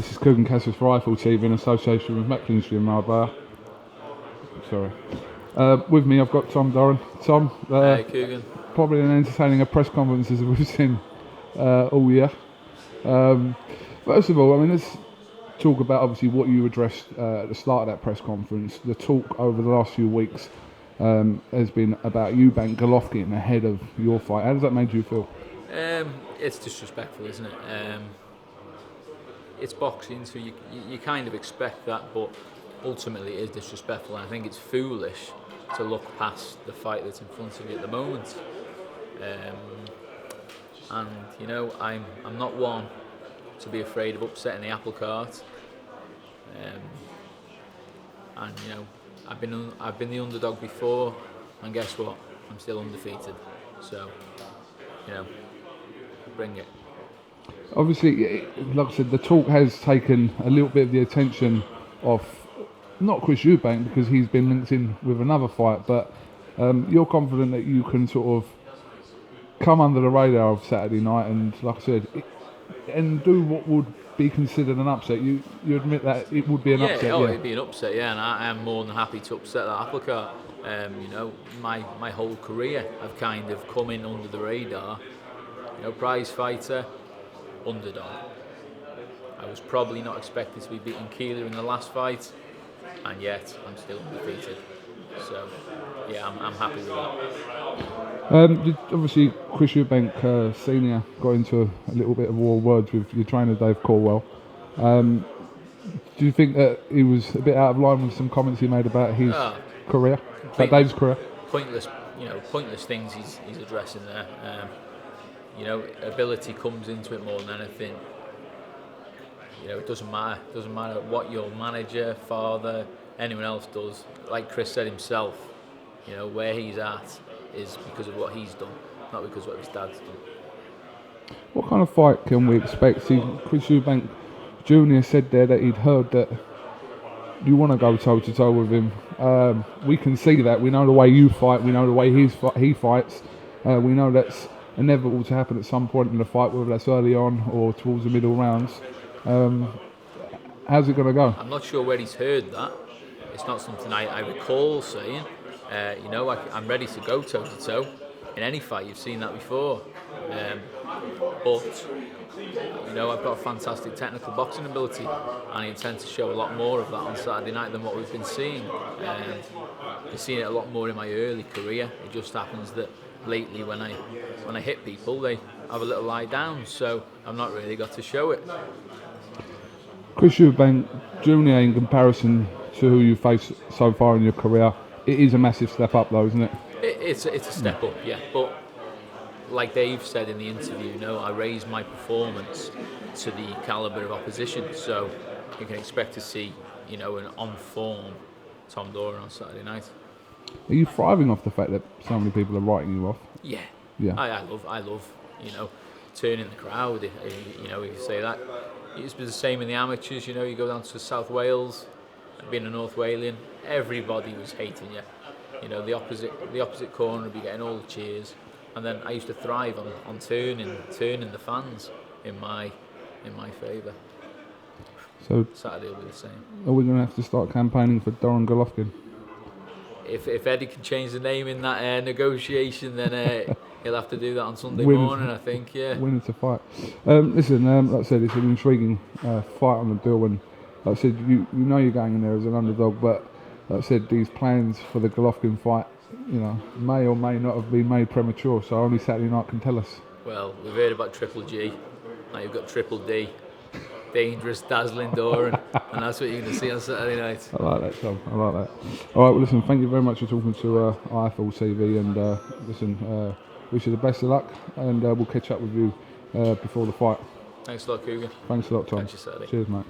This is KUGAN CASSIUS for Eiffel TV in association with Mecklenburg and Marbella. Sorry. With me I've got Tom DORAN. Tom, hey KUGAN. Probably an entertaining press conference as we've seen all year. First of all, I mean, let's talk about obviously what you addressed at the start of that press conference. The talk over the last few weeks has been about EUBANK Golovkin ahead of your fight. How does that make you feel? It's disrespectful, isn't it? It's boxing, so you kind of expect that, but ultimately it is disrespectful, and I think it's foolish to look past the fight that's in front of you at the moment. And you know, I'm not one to be afraid of upsetting the apple cart. And you know, I've been the underdog before, and guess what? I'm still undefeated. So, you know, bring it. Obviously, like I said, the talk has taken a little bit of the attention off, not Chris EUBANK, because he's been linked in with another fight, but you're confident that you can sort of come under the radar of Saturday night and, like I said, and do what would be considered an upset. You admit that it would be an upset? Yeah, it'd be an upset, yeah, and I am more than happy to upset that apple cart. You know, my whole career I've kind of come in under the radar. You know, prize fighter, underdog. I was probably not expected to be beating Keeler in the last fight, and yet I'm still undefeated. So, yeah, I'm happy with that. Obviously, Chris EUBANK Senior got into a little bit of war words with your trainer Dave COLDWELL. Do you think that he was a bit out of line with some comments he made about his career, about Dave's career? Pointless things he's addressing there. You know, ability comes into it more than anything. You know, it doesn't matter. It doesn't matter what your manager, father, anyone else does. Like Chris said himself, you know, where he's at is because of what he's done, not because of what his dad's done. What kind of fight can we expect? See, Chris EUBANK Jr. said there that he'd heard that you want to go toe-to-toe with him. We can see that. We know the way you fight. We know the way he fights. We know that's inevitable to happen at some point in the fight, whether that's early on or towards the middle rounds. How's it going to go? I'm not sure where he's heard that. It's not something I recall saying. You know, I'm ready to go toe-to-toe in any fight. You've seen that before. But, you know, I've got a fantastic technical boxing ability, and I intend to show a lot more of that on Saturday night than what we've been seeing. I've seen it a lot more in my early career. It just happens that lately when I hit people, they have a little lie down, so I've not really got to show it. Chris EUBANK Jr. in comparison to who you faced so far in your career, it is a massive step up though, isn't it? It's a step up, yeah, but like Dave said in the interview, you know, I raised my performance to the calibre of opposition, so you can expect to see, you know, an on-form Tom DORAN on Saturday night. Are you thriving off the fact that so many people are writing you off? Yeah. I love, you know, turning the crowd. You know, if you say that, it's been the same in the amateurs. You know, you go down to South Wales, being a North Walian, everybody was hating you. You know, the opposite corner would be getting all the cheers, and then I used to thrive on turning the fans in my favour. So Saturday will be the same. Are we going to have to start campaigning for DORAN Golovkin? If Eddie can change the name in that negotiation, then he'll have to do that on Sunday morning, I think, yeah. Winner to fight. Listen, like I said, it's an intriguing fight on the bill, and like I said, you know you're going in there as an underdog, but like I said, these plans for the Golovkin fight, you know, may or may not have been made premature, so only Saturday night can tell us. Well, we've heard about Triple G, now you've got Triple D. Dangerous, dazzling DORAN, and that's what you're going to see on Saturday night. I like that, Tom. I like that. All right, well, listen, thank you very much for talking to Eiffel TV, and listen, wish you the best of luck, and we'll catch up with you before the fight. Thanks a lot, KUGAN. Thanks a lot, Tom. Catch you Saturday. Cheers, mate.